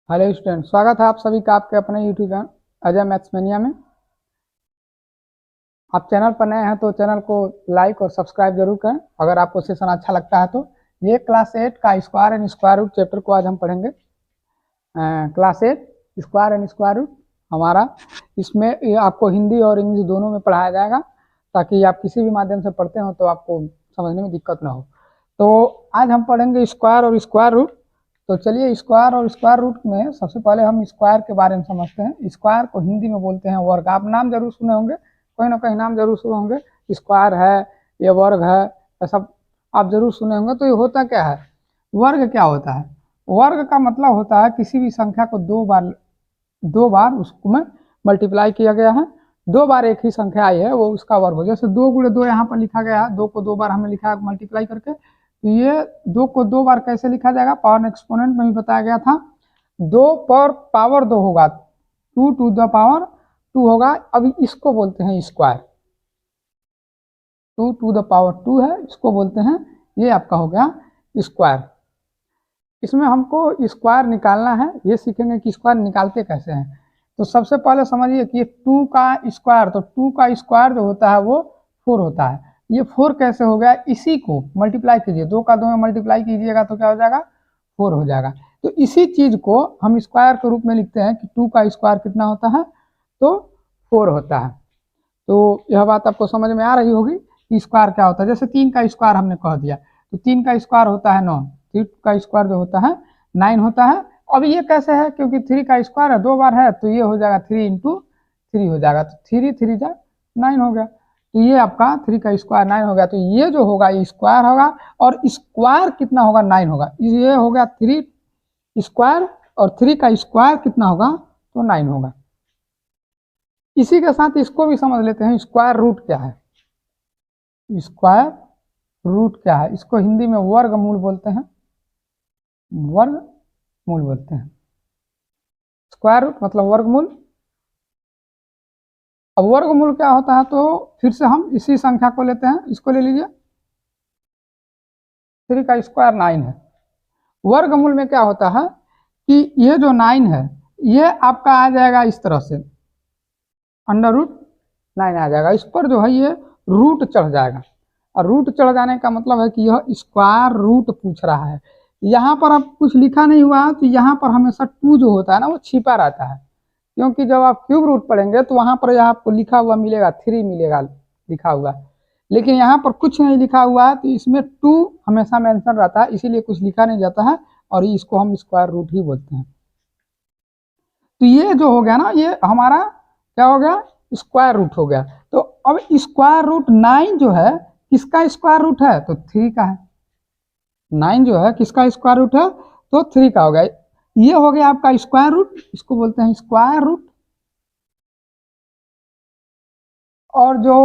Hello student, स्वागत है आप सभी का आपके अपने YouTube channel Ajay maths mania में। आप चैनल पर नए हैं तो चैनल को लाइक और सब्सक्राइब जरूर करें अगर आपको सेशन अच्छा लगता है तो। ये क्लास 8 का square and square root chapter को आज हम पढ़ेंगे। Class 8 square and square root हमारा, इसमें ये आपको हिंदी और इंग्लिश दोनों में पढ़ाया जाएगा ताकि आप किसी भी माध्यम से पढ़ते हो तो आपको समझने में दिक्कत ना हो। तो आज हम पढ़ेंगे स्क्वायर और स्क्वायर रूट। तो चलिए, स्क्वायर और स्क्वायर रूट में सबसे पहले हम स्क्वायर के बारे में समझते हैं। स्क्वायर को हिंदी में बोलते हैं वर्ग। आप नाम जरूर सुने होंगे, कोई ना कोई नाम जरूर सुने होंगे। स्क्वायर है, ये वर्ग है, ऐसा आप जरूर सुने होंगे। तो ये होता क्या है? वर्ग क्या होता है? वर्ग का मतलब होता है किसी भी संख्या को दो बार उसको में मल्टीप्लाई किया गया है। दो बार एक ही संख्या आई है वो उसका वर्ग हो। जैसे 2 गुणे 2 यहाँ पर लिखा गया है, 2 को 2 बार हमने लिखा है मल्टीप्लाई करके। तो ये 2 को 2 बार कैसे लिखा जाएगा? पावर एक्सपोनेंट में भी बताया गया था। 2 पर पावर 2 होगा, 2 टू द पावर 2 होगा। अभी इसको बोलते हैं स्क्वायर। 2 टू द पावर 2 है, इसको बोलते हैं, ये आपका हो गया स्क्वायर। इसमें हमको स्क्वायर निकालना है, ये सीखेंगे कि स्क्वायर निकालते कैसे हैं। तो सबसे पहले समझिए कि 2 का स्क्वायर, तो 2 का स्क्वायर जो होता है वो 4 होता है। ये 4 कैसे हो गया? इसी को मल्टीप्लाई कीजिए, 2 का 2 में मल्टीप्लाई कीजिएगा तो क्या हो जाएगा? 4 हो जाएगा। तो इसी चीज को हम स्क्वायर के रूप में लिखते हैं कि 2 का स्क्वायर कितना होता है? तो 4 होता है। तो यह बात आपको समझ में आ रही होगी कि स्क्वायर क्या होता है। जैसे 3 का स्क्वायर हमने कह दिया, तो 3 का स्क्वायर होता है 9, 3 का स्क्वायर जो होता है 9 होता है। अब ये कैसे है? क्योंकि 3 का स्क्वायर है, 2 बार है, तो ये हो जाएगा 3 इंटू 3 हो जाएगा। तो 3 3 जा 9 हो गया। तो ये आपका 3 का स्क्वायर 9 हो गया। तो ये जो होगा ये स्क्वायर होगा, और स्क्वायर कितना होगा? 9 होगा। ये हो गया 3 स्क्वायर, और 3 का स्क्वायर कितना होगा? तो 9 होगा। इसी के साथ इसको भी समझ लेते हैं, स्क्वायर रूट क्या है। स्क्वायर रूट क्या है? इसको हिंदी में वर्गमूल बोलते हैं, वर्गमूल बोलते हैं। स्क्वायर रूट मतलब वर्गमूल। अब वर्गमूल क्या होता है? तो फिर से हम इसी संख्या को लेते हैं, इसको ले लीजिए। 3 का स्क्वायर 9 है। वर्गमूल में क्या होता है कि ये जो 9 है ये आपका आ जाएगा इस तरह से, अंडर रूट 9 आ जाएगा। इस पर जो है ये रूट चढ़ जाएगा, और रूट चढ़ जाने का मतलब है कि यह स्क्वायर रूट पूछ रहा है। यहाँ पर अब कुछ लिखा नहीं हुआ है, तो यहाँ पर हमेशा 2 जो होता है ना वो छिपा रहता है, क्योंकि जब आप क्यूब रूट पढ़ेंगे तो वहाँ पर यहाँ आपको लिखा हुआ मिलेगा 3 मिलेगा लिखा हुआ, लेकिन यहाँ पर कुछ नहीं लिखा हुआ है, तो इसमें 2 हमेशा मेंशन रहता है, इसीलिए कुछ लिखा नहीं जाता है, और इसको हम स्क्वायर रूट ही बोलते हैं। तो ये जो हो गया ना, ये हमारा क्या हो गया? स्क्वायर रूट हो गया। तो अब स्क्वायर रूट 9 जो है किसका स्क्वायर रूट है? तो 3 का है। 9 जो है किसका स्क्वायर रूट है? तो 3 का हो गया। ये हो गया आपका स्क्वायर रूट, इसको बोलते हैं स्क्वायर रूट। और जो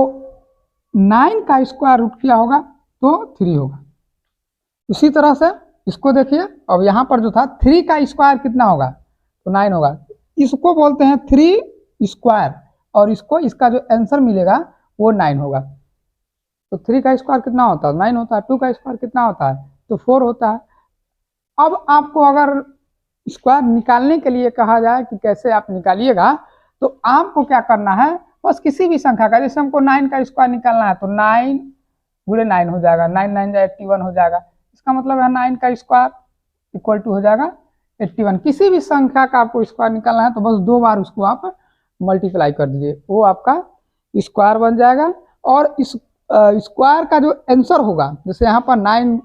9 का स्क्वायर रूट क्या होगा? तो 3 होगा। उसी तरह से इसको देखिए, अब यहाँ पर जो था 3 का स्क्वायर कितना होगा? तो 9 होगा। इसको बोलते हैं 3 स्क्वायर, और इसको इसका जो आंसर मिलेगा वो 9 होगा। तो 3 का स्क्वायर कितना होता है? 9 होता है। 2 का स्क्वायर कितना होता है? तो 4 होता है। अब आपको अगर स्क्वायर निकालने के लिए कहा जाए कि कैसे आप निकालिएगा, तो आपको क्या करना है? बस किसी भी संख्या का, जैसे हमको 9 का स्क्वायर निकालना है, तो 9 गुणे 9 हो जाएगा, 9 9 जा 81 हो जाएगा। इसका मतलब है 9 का स्क्वायर इक्वल टू हो जाएगा 81। किसी भी संख्या का आपको स्क्वायर निकालना है तो बस 2 बार उसको आप मल्टीप्लाई कर दीजिए, वो आपका स्क्वायर बन जाएगा। और इस स्क्वायर का जो आंसर होगा, जैसे यहाँ पर 9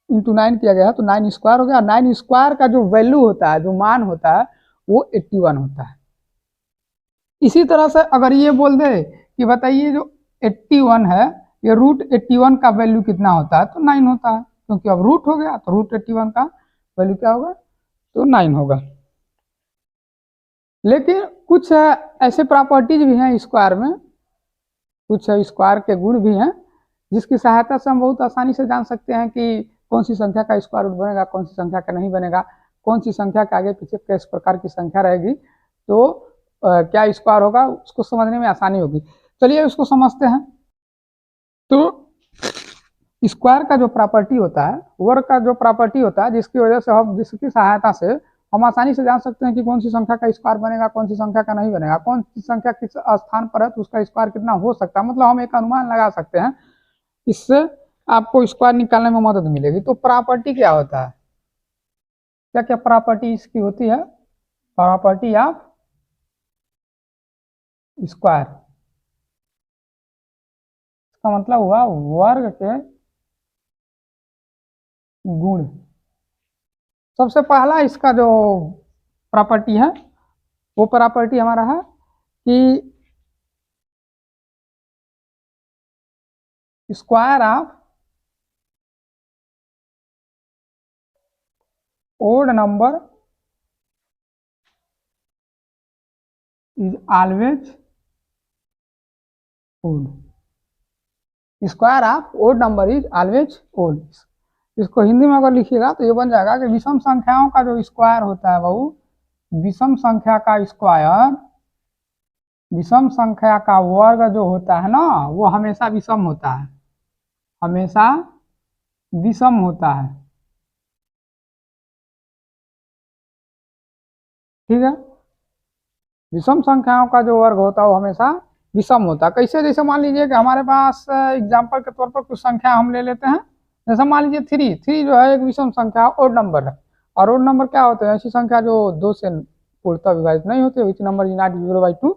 इंटू 9 किया गया है तो 9 स्क्वायर हो गया। 9 स्क्वायर का जो वैल्यू होता है, जो मान होता है, वो 81 होता है। इसी तरह से अगर ये बोल दे कि बताइए जो 81 है, ये रूट 81 का वैल्यू कितना होता है? तो 9 होता है, क्योंकि अब रूट हो गया तो रूट 81 का वैल्यू क्या होगा? तो 9 होगा। लेकिन कुछ ऐसे प्रॉपर्टीज भी हैं स्क्वायर में, कुछ स्क्वायर के गुण भी हैं, जिसकी सहायता से हम बहुत आसानी से जान सकते हैं कि कौन सी संख्या का स्क्वायर रूट बनेगा, कौन सी संख्या का नहीं बनेगा, कौन सी संख्या के आगे पीछे किस प्रकार की संख्या रहेगी, तो क्या स्क्वायर होगा, उसको समझने में आसानी होगी। चलिए उसको समझते हैं। तो स्क्वायर का जो प्रॉपर्टी होता है, वर्ग का जो प्रॉपर्टी होता है, जिसकी वजह से हम, जिसकी सहायता से हम आसानी से जान सकते हैं कि कौन सी संख्या का स्क्वायर बनेगा, कौन सी संख्या का नहीं बनेगा, कौन सी संख्या किस स्थान पर है तो उसका स्क्वायर कितना हो सकता है, मतलब हम एक अनुमान लगा सकते हैं। इससे आपको स्क्वायर निकालने में मदद मिलेगी। तो प्रॉपर्टी क्या होता है, क्या क्या प्रॉपर्टी इसकी होती है? प्रॉपर्टी ऑफ स्क्वायर, इसका मतलब हुआ वर्ग के गुण। सबसे पहला इसका जो प्रॉपर्टी है वो प्रॉपर्टी हमारा है कि square of odd number is always odd. Square of odd number is always odd. इसको हिंदी में अगर लिखिएगा तो ये बन जाएगा कि विषम संख्याओं का जो स्क्वायर होता है वो विषम संख्या का स्क्वायर, विषम संख्या का वर्ग जो होता है ना वो हमेशा विषम होता है, हमेशा विषम होता है। ठीक है, विषम संख्याओं का जो वर्ग होता है वो हमेशा विषम होता है। कैसे? जैसे मान लीजिए कि हमारे पास एग्जाम्पल के तौर पर कुछ संख्या हम ले लेते हैं। जैसे मान लीजिए थ्री, थ्री जो है एक विषम संख्या, ओड नंबर है। और ओड नंबर क्या होते हैं? ऐसी संख्या जो 2 से पूर्णतः विभाजित नहीं होती, which number is not divisible by 2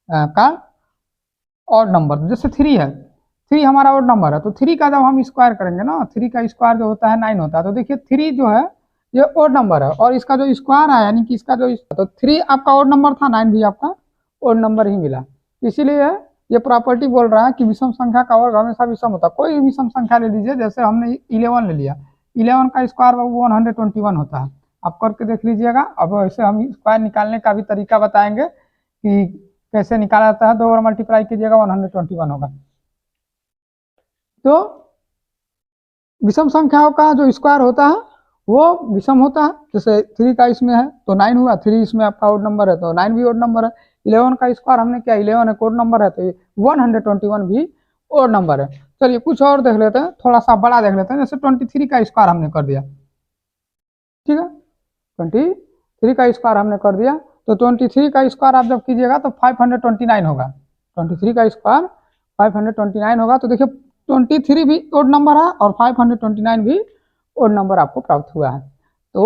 का ऑड नंबर। जैसे थ्री है, थ्री हमारा ऑड नंबर है, तो थ्री का जब हम स्क्वायर करेंगे ना, थ्री का स्क्वायर जो होता है 9 होता है। तो देखिए थ्री जो है ये ओड नंबर है और इसका जो स्क्वायर है यानी कि इसका जो तो थ्री आपका ओड नंबर था, 9 भी आपका ओड नंबर ही मिला। इसीलिए ये प्रॉपर्टी बोल रहा है कि विषम संख्या का वर्ग हमेशा विषम होता है। कोई भी विषम संख्या ले लीजिए, जैसे हमने 11 ले लिया, 11 का स्क्वायर 121 होता है। आप करके देख लीजिएगा। अब वैसे हम स्क्वायर निकालने का भी तरीका बताएंगे कि कैसे निकाला जाता है। 2 और मल्टीप्लाई कीजिएगा 121 होगा। तो विषम संख्याओं का जो स्क्वायर होता है वो विषम होता है। जैसे थ्री का इसमें है तो 9 हुआ, थ्री इसमें आपका ओड नंबर है तो 9 भी ओड नंबर है। 11 का स्क्वायर हमने किया, 11 एक ओड नंबर है तो 121 भी ओड नंबर है। चलिए कुछ और देख लेते हैं, थोड़ा सा बड़ा देख लेते हैं। जैसे 23 का स्क्वायर हमने कर दिया, ठीक है, 23 का स्क्वायर हमने कर दिया। तो 23 का स्क्वायर आप जब कीजिएगा तो 529 होगा। 23 का स्क्वायर 529 होगा। तो देखिए 23 भी ओड नंबर है और 529 भी ओड नंबर आपको प्राप्त हुआ है। तो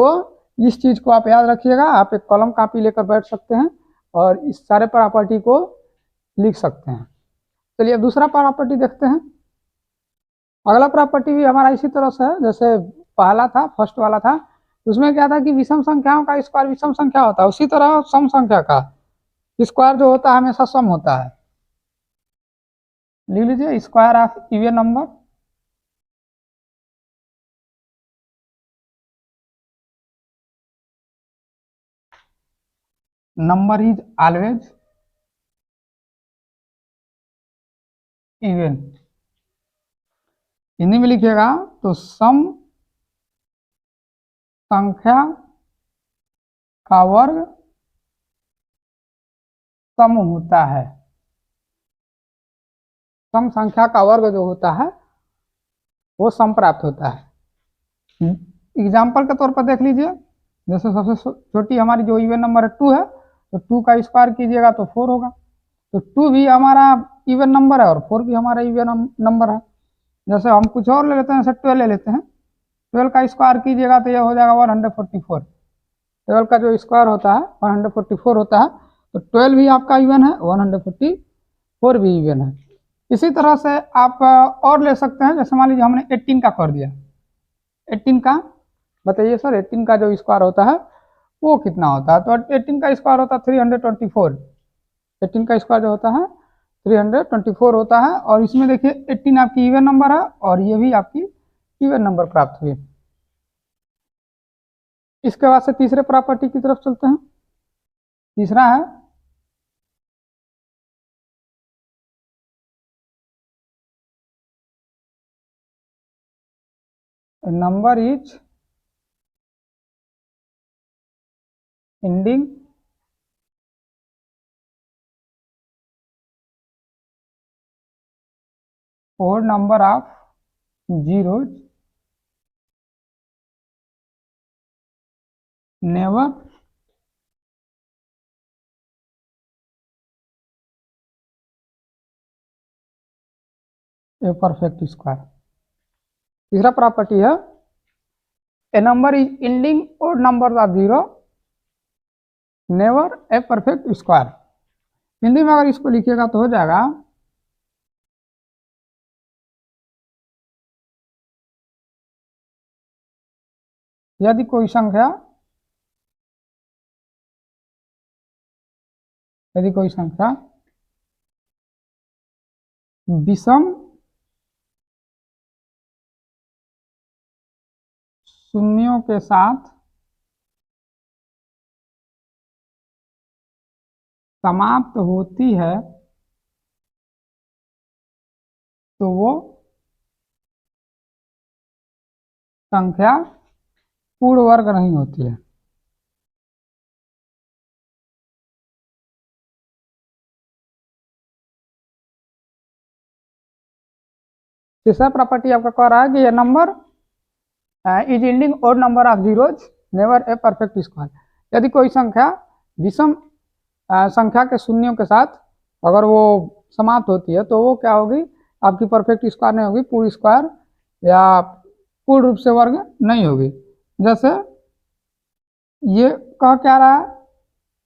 इस चीज़ को आप याद रखिएगा। आप एक कलम कापी लेकर बैठ सकते हैं और इस सारे प्रॉपर्टी को लिख सकते हैं। चलिए दूसरा प्रॉपर्टी देखते हैं। अगला प्रॉपर्टी भी हमारा इसी तरह से है जैसे पहला था, फर्स्ट वाला था। उसमें क्या था कि विषम संख्याओं का स्क्वायर विषम संख्या होता है, उसी तरह सम संख्या का स्क्वायर जो होता है हमेशा सम होता है। लिख लीजिए square of even number number is always even. Hindi में लिखिएगा तो सम संख्या का वर्ग सम होता है। सम संख्या का वर्ग जो होता है वो सम प्राप्त होता है। एग्जाम्पल के तौर पर देख लीजिए, जैसे सबसे छोटी हमारी जो इवन नंबर है 2 है, तो 2 का स्क्वायर कीजिएगा तो 4 होगा। तो 2 भी हमारा इवन नंबर है और 4 भी हमारा इवन नंबर है। जैसे हम कुछ और ले लेते हैं, जैसे 12 ले लेते हैं, 12 का स्क्वायर कीजिएगा तो यह हो जाएगा 144। 12 का जो स्क्वायर होता है 144 होता है। तो 12 भी आपका इवन है, 144 भी इवन है। इसी तरह से आप और ले सकते हैं। जैसे मान लीजिए हमने 18 का कर दिया, 18 का बताइए सर, 18 का जो स्क्वायर होता है वो कितना होता है? तो 18 का स्क्वायर होता है 324। 18 का स्क्वायर जो होता है 324 होता है। और इसमें देखिए 18 आपकी इवन नंबर है और ये भी आपकी इवन नंबर प्राप्त हुई। इसके बाद से तीसरे प्रॉपर्टी की तरफ चलते हैं। तीसरा है number is ending odd number of zeros never a perfect square. तीसरा प्रॉपर्टी है a number is ending odd number of zero never a perfect square. Hindi में अगर इसको लिखिएगा तो हो जाएगा यदि कोई संख्या विषम शून्यों के साथ समाप्त होती है तो वो संख्या पूर्ण वर्ग नहीं होती है। तीसरा प्रॉपर्टी आपका कह रहा है कि ये number is ending odd number of zeros never a perfect square. यदि कोई संख्या विषम संख्या के शून्यों के साथ अगर वो समाप्त होती है तो वो क्या होगी, आपकी परफेक्ट स्क्वायर नहीं होगी, पूर्ण स्क्वायर या पूर्ण रूप से वर्ग नहीं होगी। जैसे ये कह क्या रहा है,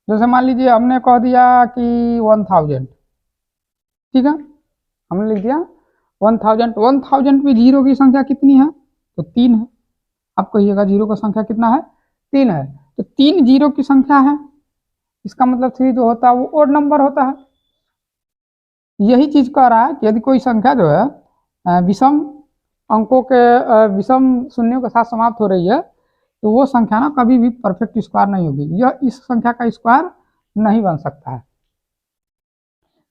जैसे मान लीजिए हमने कह दिया कि 1000, ठीक है, हमने लिख दिया 1000। 1000 में जीरो की संख्या कितनी है, तो 3 है। आप कहिएगा जीरो का संख्या कितना है, 3 है, तो 3 जीरो की संख्या है, इसका मतलब 3 जो होता है वो ओड नंबर होता है। यही चीज कह रहा है कि यदि कोई संख्या जो है विषम अंकों के विषम शून्यों के साथ समाप्त हो रही है तो वो संख्या ना कभी भी परफेक्ट स्क्वायर नहीं होगी, यह इस संख्या का स्क्वायर नहीं बन सकता है।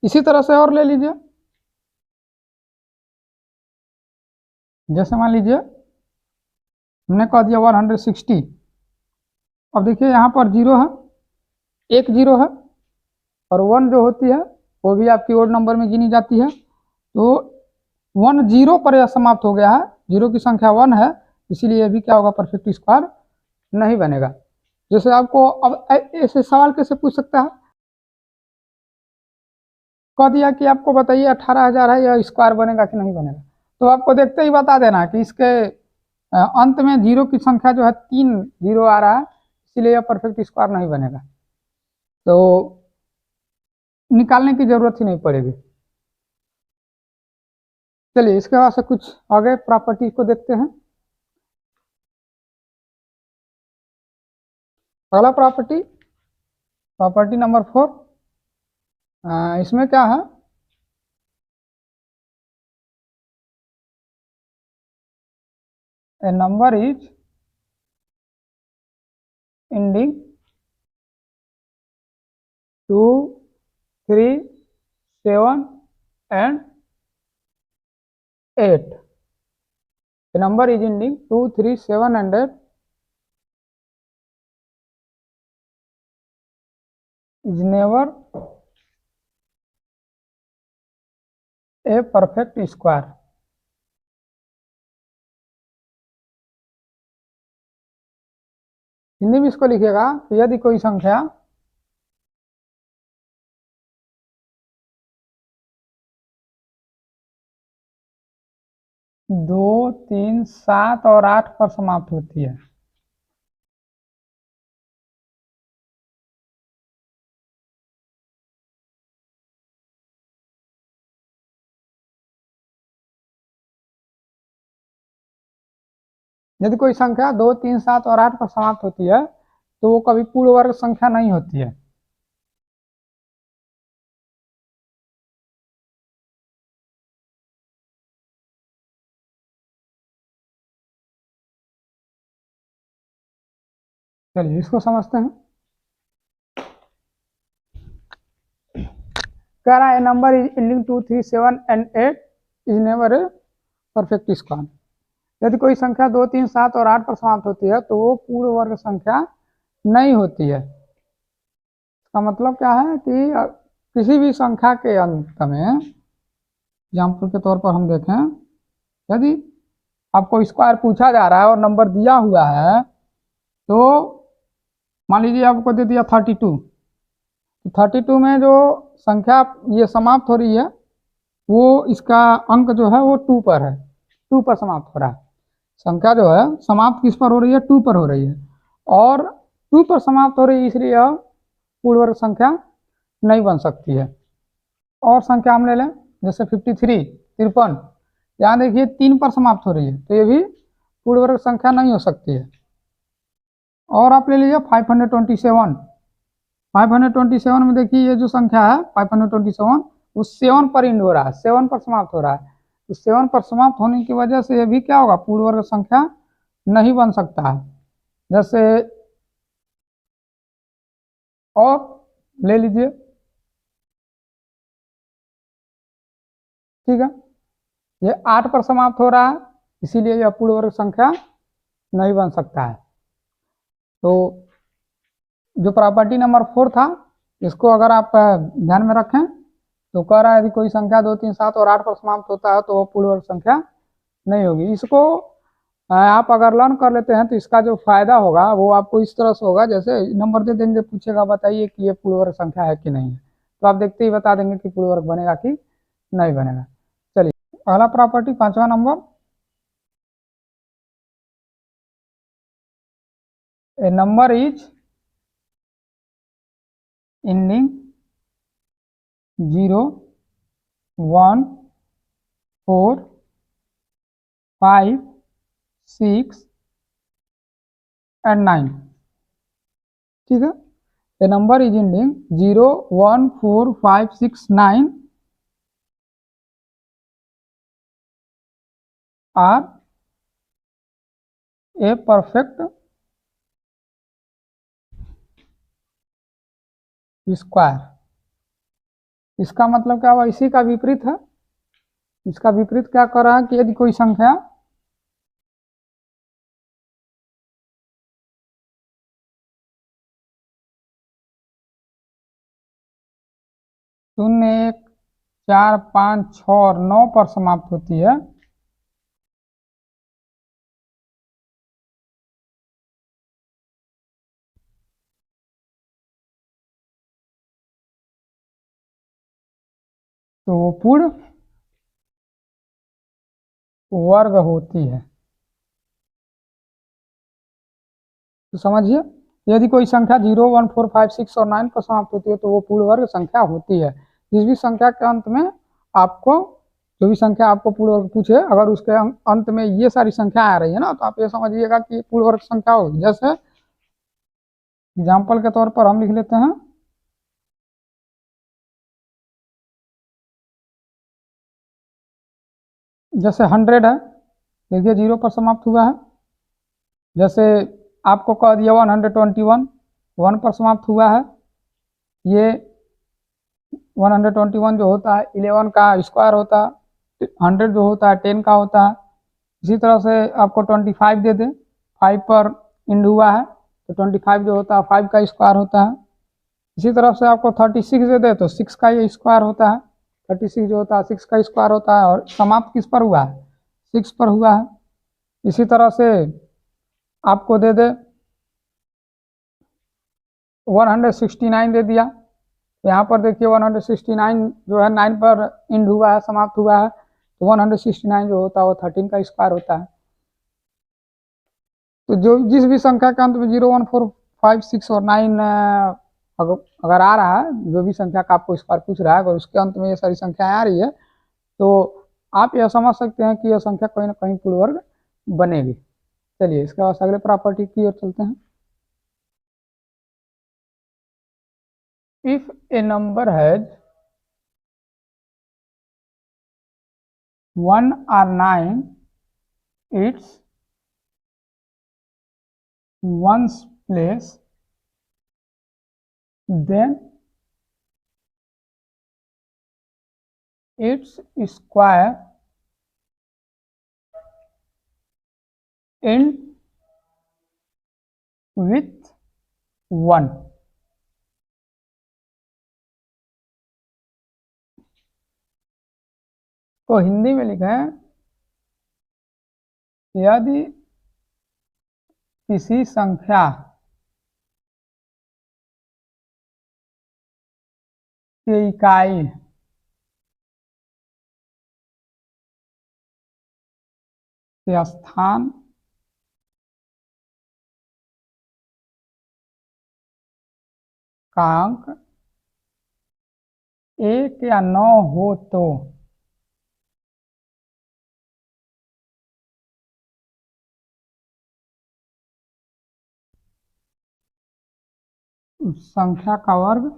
इसी तरह से और ले लीजिए, जैसे मान लीजिए हमने कह दिया 160। अब देखिए यहाँ पर जीरो है, एक जीरो है और 1 जो होती है वो भी आपकी ओड नंबर में गिनी जाती है। तो 1 जीरो पर यह समाप्त हो गया है, जीरो की संख्या 1 है, इसीलिए ये भी क्या होगा, परफेक्ट स्क्वायर नहीं बनेगा। जैसे आपको अब ऐसे सवाल कैसे पूछ सकता है, कह दिया कि आपको बताइए 18,000 है, यह स्क्वायर बनेगा कि नहीं बनेगा, तो आपको देखते ही बता देना कि इसके अंत में जीरो की संख्या जो है 3 जीरो आ रहा है, इसीलिए यह परफेक्ट स्क्वायर नहीं बनेगा, तो निकालने की जरूरत ही नहीं पड़ेगी। चलिए इसके बाद से कुछ आगे प्रॉपर्टी को देखते हैं। अगला प्रॉपर्टी नंबर 4, इसमें क्या है, a number is ending 2, 3, 7 and 8। A number is ending 2, 3, 7 and 8 is never a perfect square। Hindi में इसको लिखिएगा कि यदि कोई संख्या दो, 3, 7 और 8 पर समाप्त होती है, यदि कोई संख्या 2, 3, 7 और 8 पर समाप्त होती है तो वो कभी पूर्ण वर्ग संख्या नहीं होती है। चलिए इसको समझते हैं। कह रहा है number is ending 2, 3, 7 and 8 is never a perfect square. यदि कोई संख्या 2, 3, 7 और 8 पर समाप्त होती है तो वो पूर्ण वर्ग संख्या नहीं होती है। इसका मतलब क्या है कि किसी भी संख्या के अंत में, एग्जाम्पल के तौर पर हम देखें, यदि आपको स्क्वायर पूछा जा रहा है और नंबर दिया हुआ है तो मान लीजिए आपको दे दिया 32, 32 में जो संख्या ये समाप्त हो रही है वो इसका अंक जो है वो 2 पर है, 2 पर समाप्त हो रहा है। संख्या जो है समाप्त किस पर हो रही है, 2 पर हो रही है, और 2 पर समाप्त हो रही है, इसलिए यह पूर्ण वर्ग संख्या नहीं बन सकती है। और संख्या हम ले लें जैसे 53, 53, यहाँ देखिए 3 पर समाप्त हो रही है, तो ये भी पूर्ण वर्ग संख्या नहीं हो सकती है। और आप ले लीजिए 527, 527 में देखिए ये जो संख्या है 527 वो 7 पर इंड हो रहा है, 7 पर समाप्त हो रहा है, तो 7 पर समाप्त होने की वजह से ये भी क्या होगा, पूर्ण वर्ग संख्या नहीं बन सकता है। जैसे और ले लीजिए, ठीक है, ये 8 पर समाप्त हो रहा है, इसीलिए यह पूर्ण वर्ग संख्या नहीं बन सकता है। तो जो प्रॉपर्टी नंबर 4 था इसको अगर आप ध्यान में रखें तो कह रहा है यदि कोई संख्या 2, 3, 7 और 8 पर समाप्त होता है तो वो पूर्ण वर्ग संख्या नहीं होगी। इसको आप अगर लर्न कर लेते हैं तो इसका जो फायदा होगा वो आपको इस तरह से होगा, जैसे नंबर दे देंगे, पूछेगा बताइए कि ये पूर्ण वर्ग संख्या है कि नहीं है, तो आप देखते ही बता देंगे कि पूर्ण वर्ग बनेगा कि नहीं बनेगा। चलिए अगला प्रॉपर्टी 5वां number, a number is ending 0, 1, 4, 5, 6 and 9, ठीक है। A number is ending 0, 1, 4, 5, 6, 9 are a perfect square. इसका मतलब क्या हुआ, इसी का विपरीत है। इसका विपरीत क्या कर रहा है कि यदि कोई संख्या शून्य, 1, 4, 5, 6 और 9 पर समाप्त होती है तो वो पूर्ण वर्ग होती है। तो समझिए, यदि कोई संख्या 0, 1, 4, 5, 6 और 9 पर समाप्त होती है तो वो पूर्ण वर्ग संख्या होती है। जिस भी संख्या के अंत में आपको, जो भी संख्या आपको पूर्ण वर्ग पूछे, अगर उसके अंत में ये सारी संख्या आ रही है ना, तो आप ये समझिएगा कि पूर्ण वर्ग संख्या होगी। जैसे एग्जाम्पल के तौर पर हम लिख लेते हैं, जैसे 100 है, देखिए 0 पर समाप्त हुआ है। जैसे आपको कह दिया 121, 1 पर समाप्त हुआ है। ये 121 जो होता है 11 का स्क्वायर होता है, 100 जो होता है 10 का होता है। इसी तरह से आपको 25 दे दे, 5 पर इंड हुआ है तो 25 जो होता है 5 का स्क्वायर होता है। इसी तरह से आपको 36 दे दे तो 6 का ये स्क्वायर होता है, 36 जो होता है 6 का स्क्वायर होता है, और समाप्त किस पर हुआ है, 6 पर हुआ है। इसी तरह से आपको दे दे 169 दे दिया, तो यहाँ पर देखिए 169 जो है 9 पर इंड हुआ है, समाप्त हुआ है, तो 169 जो होता है वो 13 का स्क्वायर होता है। तो जो जिस भी संख्या के अंत में 0, 1, 4, 5, 6 और 9 अगर आ रहा है, जो भी संख्या का आपको स्क्वायर पूछ रहा है, अगर उसके अंत में ये सारी संख्याएं आ रही है तो आप यह समझ सकते हैं कि यह संख्या कहीं ना कहीं पूर्ण वर्ग बनेगी। चलिए इसके बाद अगले प्रॉपर्टी की ओर चलते हैं। If A number has 1 or 9 its ones place, then its square end with 1। तो हिंदी में लिखा है, यदि किसी संख्या के इकाई के स्थान का अंक 1 या 9 हो तो उस संख्या का वर्ग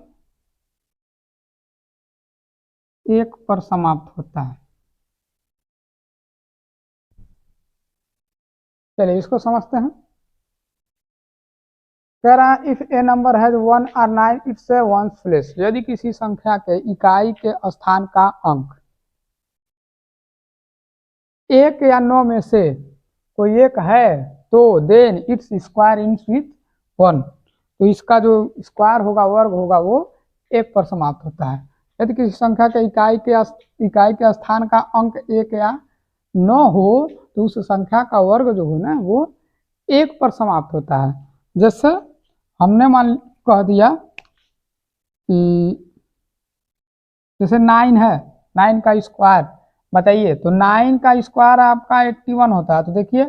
1 पर समाप्त होता है। चलिए इसको समझते हैं। कह रहा है इफ ए नंबर हैज 1 और 9 इट्स ए वंस प्लेस। यदि किसी संख्या के इकाई के स्थान का अंक 1 या 9 में से कोई एक है तो then its square in with 1। तो इसका जो स्क्वायर होगा, वर्ग होगा, वो 1 पर समाप्त होता है। यदि किसी संख्या के इकाई के स्थान का अंक 1 या 9 हो तो उस संख्या का वर्ग जो है ना वो 1 पर समाप्त होता है। जैसे हमने मान कह दिया कि जैसे 9 है, 9 का स्क्वायर बताइए, तो 9 का स्क्वायर आपका 81 होता है। तो देखिए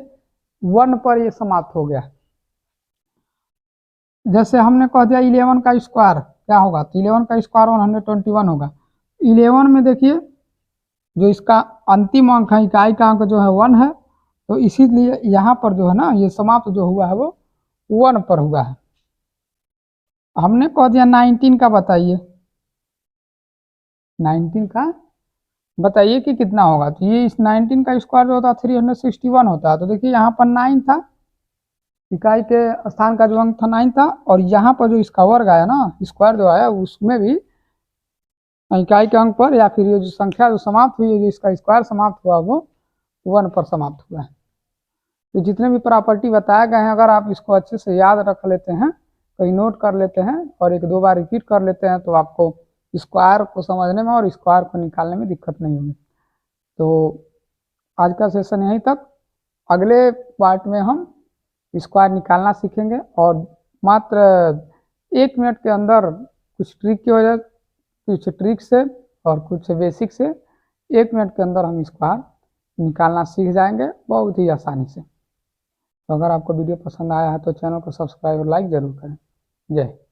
1 पर ये समाप्त हो गया। जैसे हमने कह दिया 11 का स्क्वायर क्या होगा, तो 11 का स्क्वायर 121 होगा। 11 में देखिए जो इसका अंतिम अंक है, इकाई का अंक जो है 1 है, तो इसीलिए यहाँ पर जो है ना ये समाप्त जो हुआ है वो 1 पर हुआ है। हमने कह दिया 19 का बताइए, 19 का बताइए कि कितना होगा। तो ये इस 19 का स्क्वायर जो होता है 361 होता है। तो देखिए यहाँ पर 9 था, इकाई के स्थान का जो अंक था 9 था, और यहाँ पर जो इसका वर्ग आया ना, स्क्वायर जो आया, उसमें भी इकाई के अंक पर या फिर ये जो संख्या जो समाप्त हुई है, जो इसका स्क्वायर समाप्त हुआ वो 1 पर समाप्त हुआ है। तो जितने भी प्रॉपर्टी बताए गए हैं, अगर आप इसको अच्छे से याद रख लेते हैं, कहीं नोट कर लेते हैं और 1-2 बार रिपीट कर लेते हैं, तो आपको स्क्वायर को समझने में और स्क्वायर को निकालने में दिक्कत नहीं होगी। तो आज का सेशन यहीं तक। अगले पार्ट में हम स्क्वायर निकालना सीखेंगे और मात्र 1 मिनट के अंदर कुछ ट्रिक की वजह, कुछ ट्रिक से और कुछ बेसिक से 1 मिनट के अंदर हम स्क्वायर निकालना सीख जाएंगे बहुत ही आसानी से। तो अगर आपको वीडियो पसंद आया है तो चैनल को सब्सक्राइब और लाइक ज़रूर करें। जय हिंद।